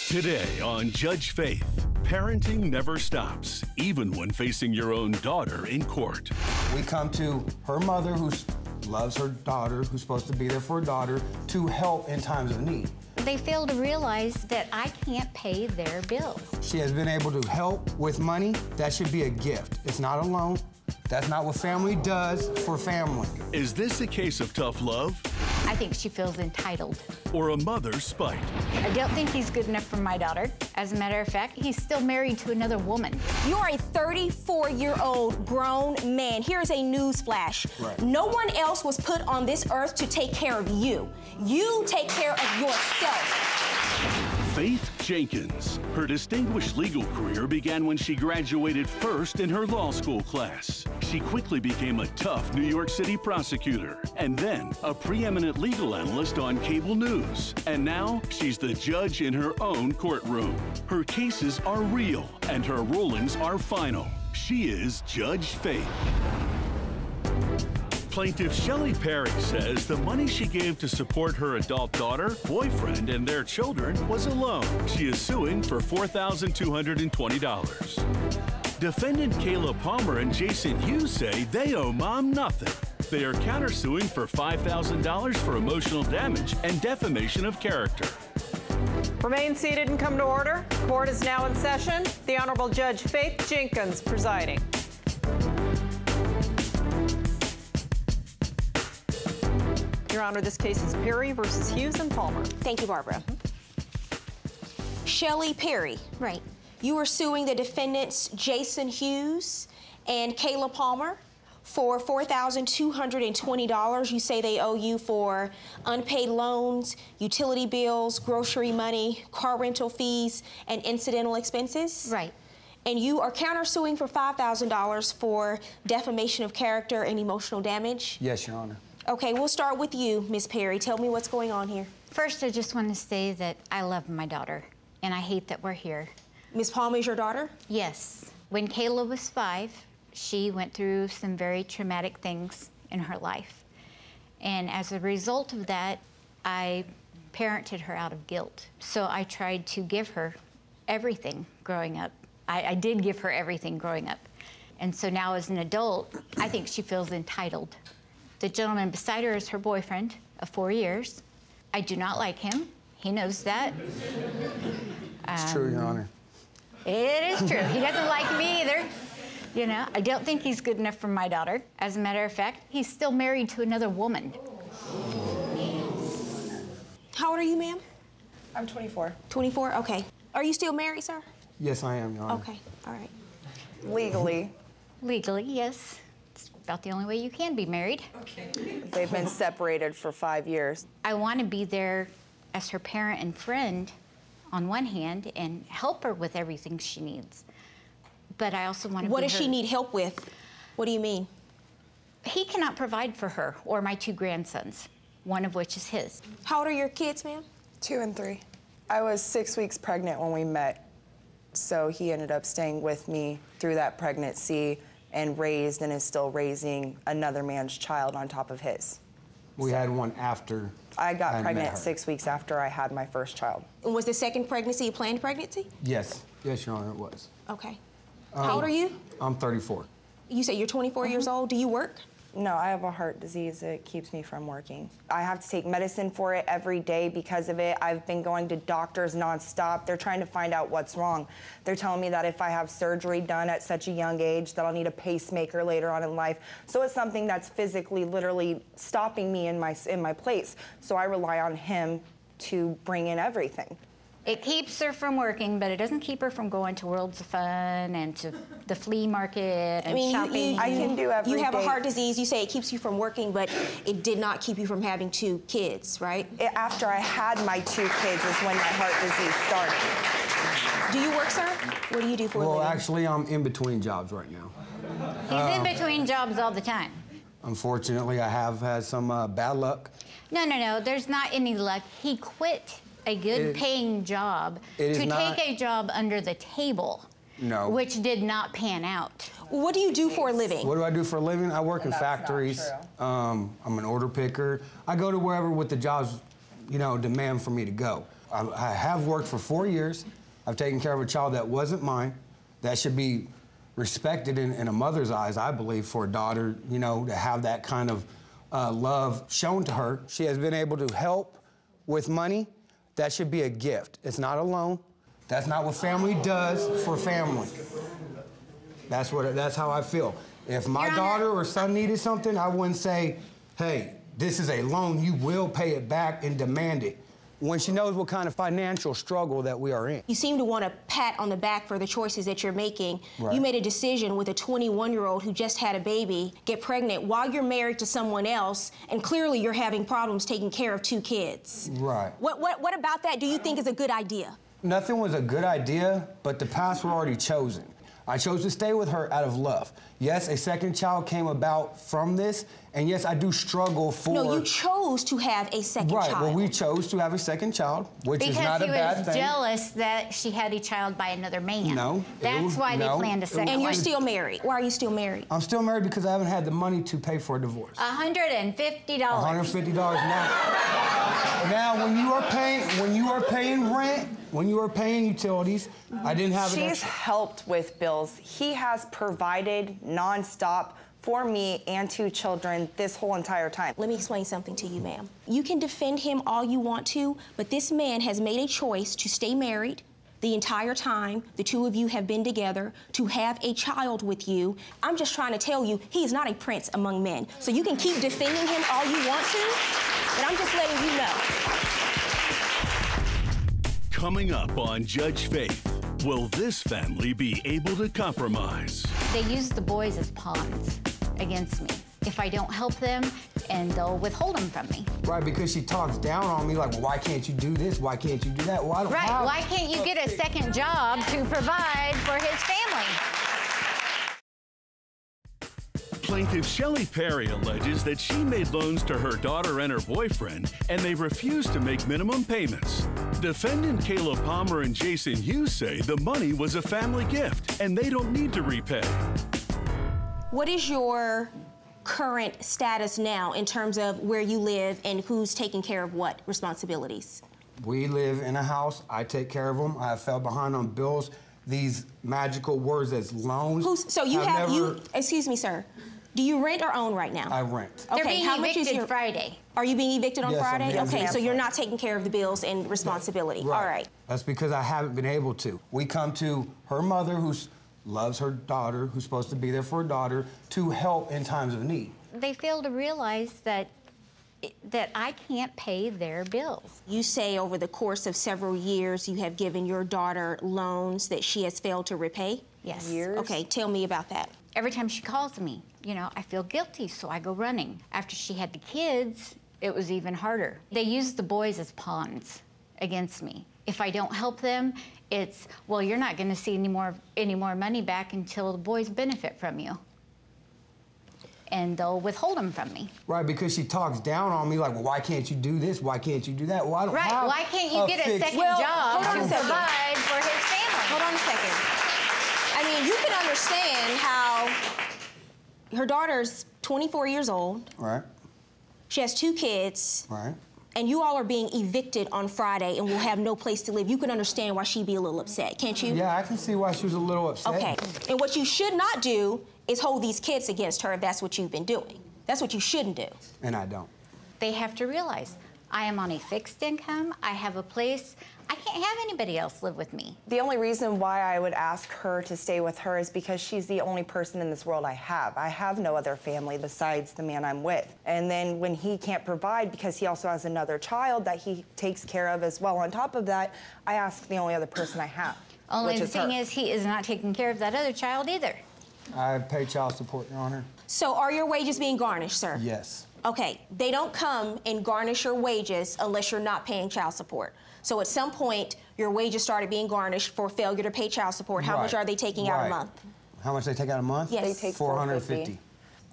Today on Judge Faith, parenting never stops, even when facing your own daughter in court. We come to her mother, who loves her daughter, who's supposed to be there for her daughter, to help in times of need. They fail to realize that I can't pay their bills. She has been able to help with money. That should be a gift. It's not a loan. That's not what family does for family. Is this a case of tough love? I think she feels entitled. Or a mother's spite? I don't think he's good enough for my daughter. As a matter of fact, he's still married to another woman. You're a 34-year-old grown man. Here's a news flash. Right. No one else was put on this earth to take care of you. You take care of yourself. Faith Jenkins. Her distinguished legal career began when she graduated first in her law school class. She quickly became a tough New York City prosecutor, and then a preeminent legal analyst on cable news. And now she's the judge in her own courtroom. Her cases are real, and her rulings are final. She is Judge Faith. Plaintiff Shelley Perry says the money she gave to support her adult daughter, boyfriend, and their children was a loan. She is suing for $4,220. Defendant Kayla Palmer and Jason Hughes say they owe mom nothing. They are countersuing for $5,000 for emotional damage and defamation of character. Remain seated and come to order. Court is now in session. The Honorable Judge Faith Jenkins presiding. Your Honor, this case is Perry versus Hughes and Palmer. Thank you, Barbara. Shelley Perry. Right. You are suing the defendants Jason Hughes and Kayla Palmer for $4,220. You say they owe you for unpaid loans, utility bills, grocery money, car rental fees, and incidental expenses? Right. And you are countersuing for $5,000 for defamation of character and emotional damage? Yes, Your Honor. Okay, we'll start with you, Ms. Perry. Tell me what's going on here. First, I just want to say that I love my daughter, and I hate that we're here. Ms. Palmer is your daughter? Yes. When Kayla was 5, she went through some very traumatic things in her life. And as a result of that, I parented her out of guilt. So I tried to give her everything growing up. I did give her everything growing up. And so now as an adult, I think she feels entitled. The gentleman beside her is her boyfriend of 4 years. I do not like him. He knows that. It's true, Your Honor. It is true. He doesn't like me either. You know, I don't think he's good enough for my daughter. As a matter of fact, he's still married to another woman. How old are you, ma'am? I'm 24. 24? Okay. Are you still married, sir? Yes, I am, Your Honor. Okay, all right. Legally. Legally, yes. It's about the only way you can be married. Okay. They've been separated for 5 years. I want to be there as her parent and friend on one hand and help her with everything she needs. But I also want to What be does she need help with? What do you mean? He cannot provide for her or my 2 grandsons, one of which is his. How old are your kids, ma'am? 2 and 3. I was 6 weeks pregnant when we met, so he ended up staying with me through that pregnancy and raised and is still raising another man's child on top of his. We had one after I got met pregnant her. 6 weeks after I had my first child. And was the second pregnancy a planned pregnancy? Yes. Yes, Your Honor, it was. Okay. How old are you? I'm 34. You say you're 24 years old. Do you work? No, I have a heart disease that keeps me from working. I have to take medicine for it every day because of it. I've been going to doctors nonstop. They're trying to find out what's wrong. They're telling me that if I have surgery done at such a young age, that I'll need a pacemaker later on in life. So it's something that's physically, literally stopping me in my place. So I rely on him to bring in everything. It keeps her from working, but it doesn't keep her from going to Worlds of Fun and to the flea market and shopping. I can do every You have a day. heart disease. You say it keeps you from working, but it did not keep you from having 2 kids, right? After I had my 2 kids is when my heart disease started. Do you work, sir? What do you do for a Well, living? actually, I'm in between jobs right now. He's in between jobs all the time. Unfortunately, I have had some bad luck. No, there's not any luck. He quit a good paying job to take a job under the table. No. Which did not pan out. What do you do for a living? What do I do for a living? I work in That's not factories. true. I'm an order picker. I go to wherever with the jobs, demand for me to go. I have worked for 4 years. I've taken care of a child that wasn't mine. That should be respected in a mother's eyes, I believe, for a daughter, you know, to have that kind of love shown to her. She has been able to help with money. That should be a gift. It's not a loan. That's not what family does for family. That's how I feel. If my daughter or son needed something, I wouldn't say, hey, this is a loan, you will pay it back and demand it. When she knows what kind of financial struggle that we are in. You seem to want a pat on the back for the choices that you're making. Right. You made a decision with a 21-year-old who just had a baby, get pregnant while you're married to someone else, and clearly you're having problems taking care of 2 kids. Right. What about that do you think is a good idea? Nothing was a good idea, but the paths were already chosen. I chose to stay with her out of love. Yes, a second child came about from this, and yes, I do struggle for... No, you chose to have a second child. Right, well, we chose to have a second child, which is not a bad thing. Because he was jealous that she had a child by another man. No. That's why they planned a second one. And you're still married. Why are you still married? I'm still married because I haven't had the money to pay for a divorce. $150. $150 now. Now, when you are paying rent, when you are paying utilities, I didn't have an She's helped with bills. He has provided nonstop for me and 2 children this whole entire time. Let me explain something to you, ma'am. You can defend him all you want to, but this man has made a choice to stay married the entire time the 2 of you have been together, to have a child with you. I'm just trying to tell you, he is not a prince among men. So you can keep defending him all you want to, but I'm just letting you know. Coming up on Judge Faith, will this family be able to compromise? They use the boys as pawns against me. If I don't help them, and they'll withhold them from me. Right, because she talks down on me like, well, why can't you do this? Why can't you do that? Well, I don't have... Why can't you get a second job to provide for his family? Plaintiff Shelley Perry alleges that she made loans to her daughter and her boyfriend, and they refused to make minimum payments. Defendant Kayla Palmer and Jason Hughes say the money was a family gift, and they don't need to repay. What is your current status now in terms of where you live and who's taking care of what responsibilities? We live in a house. I take care of them. I have fell behind on bills. These magical words as loans. Excuse me, sir. Do you rent or own right now? I rent. They're Okay, being how much is evicted your... Friday. Are you being evicted on Yes, Friday? I'm being Okay, so you're evicted. not taking care of the bills and responsibility. Right. All right. That's because I haven't been able to. We come to her mother, who loves her daughter, who's supposed to be there for her daughter, to help in times of need. They fail to realize that I can't pay their bills. You say over the course of several years you have given your daughter loans that she has failed to repay? Yes. Years? Okay, tell me about that. Every time she calls me, you know, I feel guilty, so I go running. After she had the kids, it was even harder. They use the boys as pawns against me. If I don't help them, it's, well, you're not gonna see any more money back until the boys benefit from you. And they'll withhold them from me. Right, because she talks down on me like, well, why can't you do this? Why can't you do that? Well, I don't have Why can't you get a second job to provide for his family? Hold on a second. I mean, you can understand how her daughter's 24 years old. Right. She has 2 kids. Right. And you all are being evicted on Friday and will have no place to live. You can understand why she'd be a little upset, can't you? Yeah, I can see why she was a little upset. Okay. And what you should not do is hold these kids against her if that's what you've been doing. That's what you shouldn't do. And I don't. They have to realize I am on a fixed income. I have a place. I can't have anybody else live with me. The only reason why I would ask her to stay with her is because she's the only person in this world I have. I have no other family besides the man I'm with. And then when he can't provide, because he also has another child that he takes care of as well, on top of that, I ask the only other person I have. Only the thing is, he is not taking care of that other child either. I pay child support, Your Honor. So are your wages being garnished, sir? Yes. Okay, they don't come and garnish your wages unless you're not paying child support. So at some point, your wages started being garnished for failure to pay child support. How much are they taking out a month? How much they take out a month? Yes. They take $450.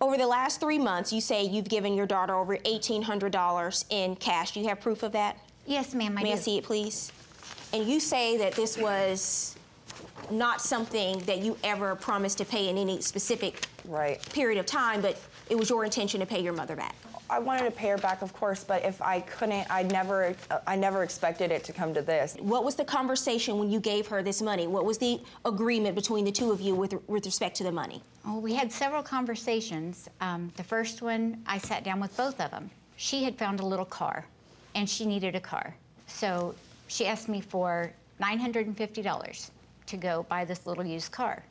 Over the last 3 months, you say you've given your daughter over $1,800 in cash. Do you have proof of that? Yes, ma'am, I do. May I see it, please? And you say that this was not something that you ever promised to pay in any specific period of time, but it was your intention to pay your mother back. I wanted to pay her back, of course, but if I couldn't, I never expected it to come to this. What was the conversation when you gave her this money? What was the agreement between the two of you with respect to the money? Oh, we had several conversations. The first one, I sat down with both of them. She had found a little car, and she needed a car. So she asked me for $950 to go buy this little used car.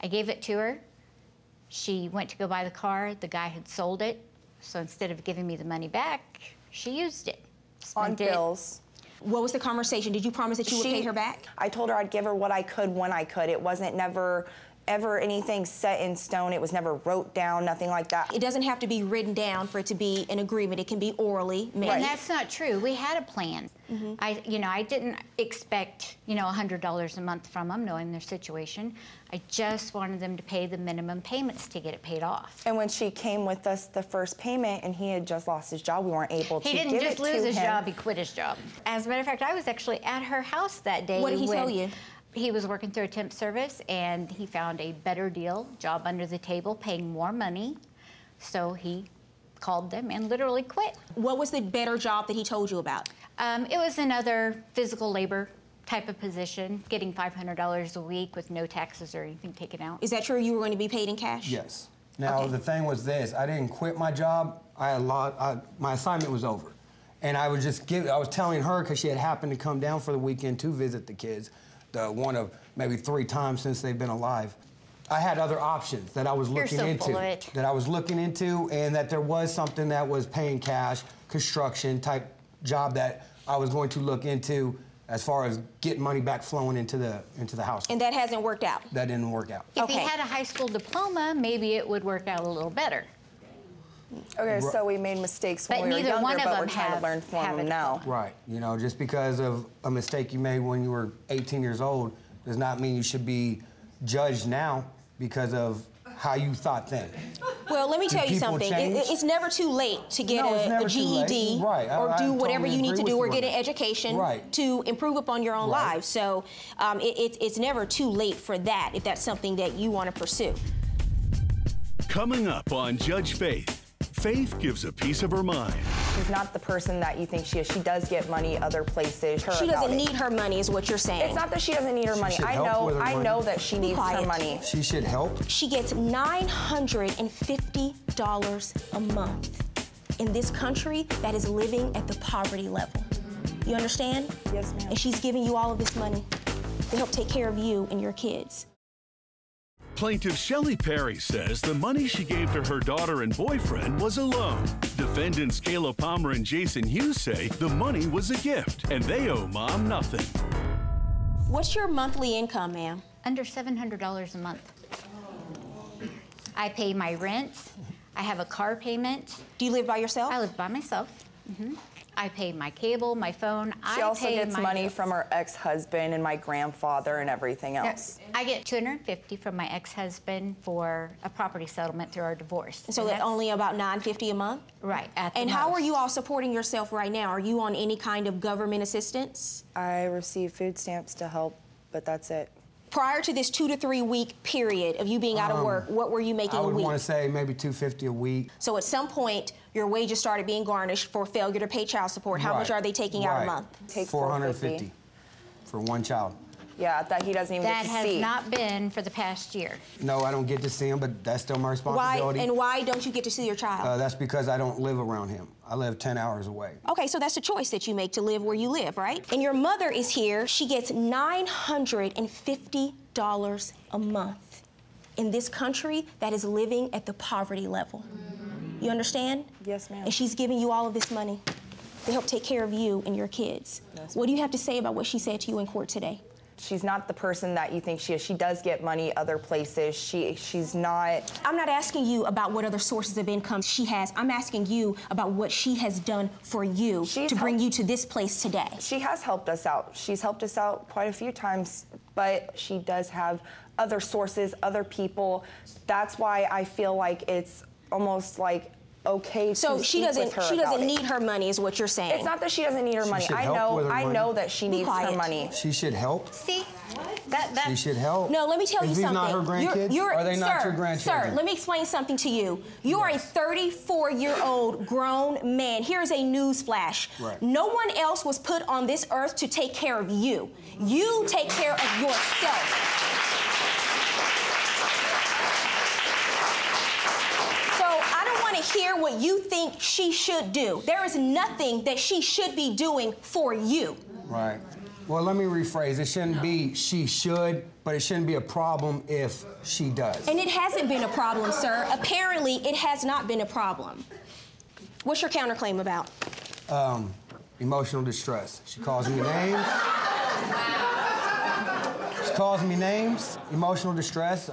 I gave it to her. She went to go buy the car. The guy had sold it. So instead of giving me the money back, she used it. On bills. What was the conversation? Did you promise that you would pay her back? I told her I'd give her what I could when I could. It wasn't never ever anything set in stone. It was never wrote down, nothing like that. It doesn't have to be written down for it to be an agreement. It can be orally made. And that's not true. We had a plan. I didn't expect, $100 a month from them, knowing their situation. I just wanted them to pay the minimum payments to get it paid off. And when she came with us the first payment and he had just lost his job, we weren't able to give it to him. He didn't just lose his job, he quit his job. As a matter of fact, I was actually at her house that day. What did he tell you? He was working through a temp service, and he found a better deal, job under the table, paying more money. So he called them and literally quit. What was the better job that he told you about? It was another physical labor type of position, getting $500 a week with no taxes or anything taken out. Is that true? You were going to be paid in cash? Yes. Now, the thing was this. I didn't quit my job. My assignment was over. And I was telling her, because she had happened to come down for the weekend to visit the kids, one of maybe 3 times since they've been alive. I had other options that I was looking into. And that there was something that was paying cash, construction type job that I was going to look into as far as getting money back flowing into the house. And that hasn't worked out? That didn't work out. If he had a high school diploma, maybe it would work out a little better. Okay, so we made mistakes when we were younger, but we're trying to learn from them now. Right. Just because of a mistake you made when you were 18 years old does not mean you should be judged now because of how you thought then. Well, let me tell you something. It's never too late to get a GED or do whatever you need to do or get an education to improve upon your own lives. So it's never too late for that if that's something that you want to pursue. Coming up on Judge Faith, Faith gives a piece of her mind. She's not the person that you think she is. She does get money other places. She doesn't need her money is what you're saying. It's not that she doesn't need her money. I know that she needs her money. She should help. She gets $950 a month in this country that is living at the poverty level. You understand? Yes, ma'am. And she's giving you all of this money to help take care of you and your kids. Plaintiff Shelley Perry says the money she gave to her daughter and boyfriend was a loan. Defendants Kayla Palmer and Jason Hughes say the money was a gift and they owe mom nothing. What's your monthly income, ma'am? Under $700 a month. I pay my rent. I have a car payment. Do you live by yourself? I live by myself. I pay my cable, my phone. She also gets money from her ex-husband and my grandfather and everything else. I get $250 from my ex-husband for a property settlement through our divorce. So that's only about $950 a month? Right. And how are you all supporting yourself right now? Are you on any kind of government assistance? I receive food stamps to help, but that's it. Prior to this 2 to 3 week period of you being out of work, what were you making a week? I would want to say maybe $250 a week. So at some point, your wages started being garnished for failure to pay child support. How much are they taking out a month? Take $450 for one child. Yeah, that he doesn't even get to see. That has not been for the past year. No, I don't get to see him, but that's still my responsibility. And why don't you get to see your child? That's because I don't live around him. I live 10 hours away. Okay, so that's a choice that you make to live where you live, right? And your mother is here. She gets $950 a month in this country that is living at the poverty level. You understand? Yes, ma'am. And she's giving you all of this money to help take care of you and your kids. Yes, what do you have to say about what she said to you in court today? She's not the person that you think she is. She does get money other places. She's not... I'm not asking you about what other sources of income she has. I'm asking you about what she has done for you to bring you to this place today. She has helped us out. She's helped us out quite a few times, but she does have other sources, other people. That's why I feel like it's almost like okay to So she speak with her doesn't about need it. her money is what you're saying. It's not that she doesn't need her money. should I help with her money. know that she needs her money. She should help. See, She should help. No, let me tell you Is these something. not her grandkids? Are they not sir, your grandchildren? Sir, let me explain something to you. You are a 34-year-old grown man. Here's a news flash. Right. No one else was put on this earth to take care of you. You take care of yourself. Hear what you think she should do. There is nothing that she should be doing for you. Right. Well, let me rephrase. It shouldn't be she should, but it shouldn't be a problem if she does. And it hasn't been a problem, sir. Apparently, it has not been a problem. What's your counterclaim about? Emotional distress. She calls me names. She calls me names. Emotional distress.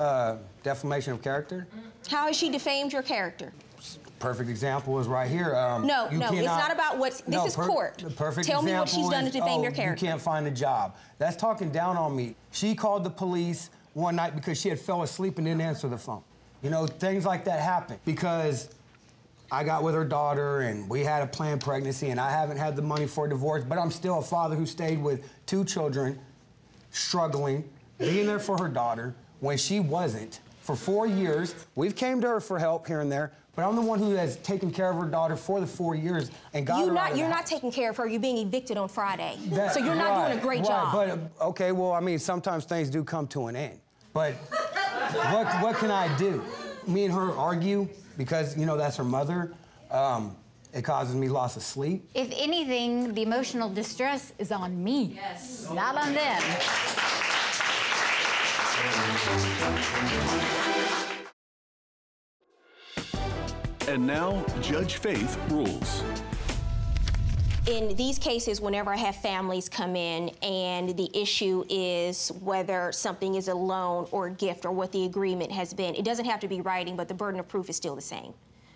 Defamation of character. How has she defamed your character? Perfect example is right here. No, it's not about what's. This is court. The perfect Tell me what example she's done to is, defame your character. You can't find a job. That's talking down on me. She called the police one night because she had fell asleep and didn't answer the phone. You know, things like that happen because I got with her daughter and we had a planned pregnancy and I haven't had the money for a divorce, but I'm still a father who stayed with 2 children, struggling, being there for her daughter when she wasn't. For 4 years, we've came to her for help here and there, but I'm the one who has taken care of her daughter for the 4 years and got her out of You're the not house. taking care of her. You're being evicted on Friday. So you're not doing a great job. But, okay, well, I mean, sometimes things do come to an end. But what can I do? Me and her argue because, you know, that's her mother. It causes me loss of sleep. if anything, the emotional distress is on me, not on them. And now, Judge Faith rules. In these cases, whenever I have families come in and the issue is whether something is a loan or a gift or what the agreement has been, it doesn't have to be writing, but the burden of proof is still the same.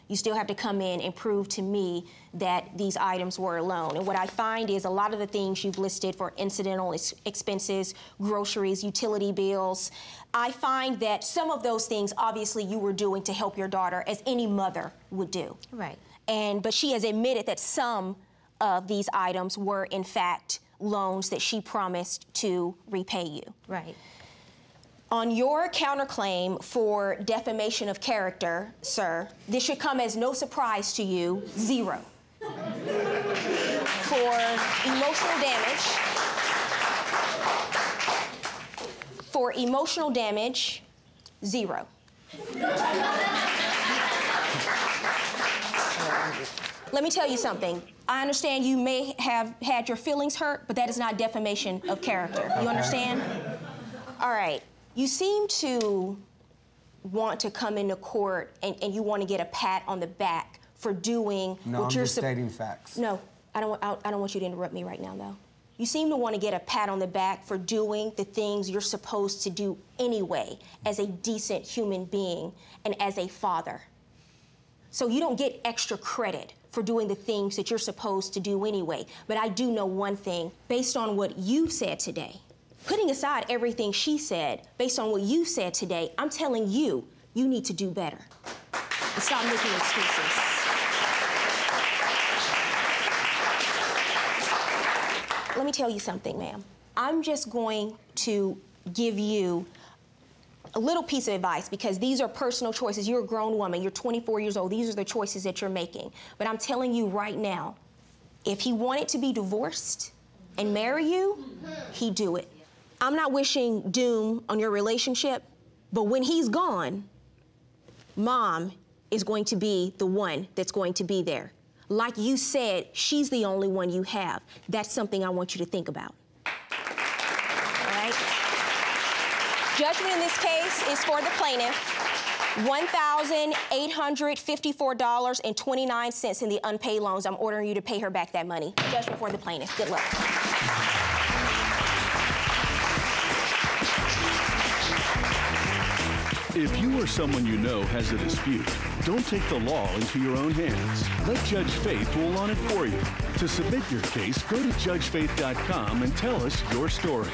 You still have to come in and prove to me that these items were a loan. And what I find is a lot of the things you've listed for incidental expenses, groceries, utility bills, I find that some of those things, obviously, you were doing to help your daughter, as any mother would do. Right. But she has admitted that some of these items were, in fact, loans that she promised to repay you. Right. On your counterclaim for defamation of character, sir, this should come as no surprise to you, 0. For emotional damage, 0. Let me tell you something. I understand you may have had your feelings hurt, but that is not defamation of character. You understand? All right. You seem to want to come into court and you want to get a pat on the back for doing No, what I'm you're just stating facts. No, I don't want you to interrupt me right now, though. You seem to want to get a pat on the back for doing the things you're supposed to do anyway as a decent human being and as a father. So you don't get extra credit for doing the things that you're supposed to do anyway. But I do know one thing, based on what you've said today, putting aside everything she said, based on what you said today, I'm telling you, you need to do better. And stop making excuses. Let me tell you something, ma'am. I'm just going to give you a little piece of advice because these are personal choices. You're a grown woman. You're 24 years old. These are the choices that you're making. But I'm telling you right now, if he wanted to be divorced and marry you, he'd do it. I'm not wishing doom on your relationship, but when he's gone, Mom is going to be the one that's going to be there. Like you said, she's the only one you have. That's something I want you to think about. All right? Judgment in this case is for the plaintiff. $1,854.29 in the unpaid loans. I'm ordering you to pay her back that money. Judgment for the plaintiff. Good luck. If you or someone you know has a dispute, don't take the law into your own hands. Let Judge Faith rule on it for you. To submit your case, go to judgefaith.com and tell us your story.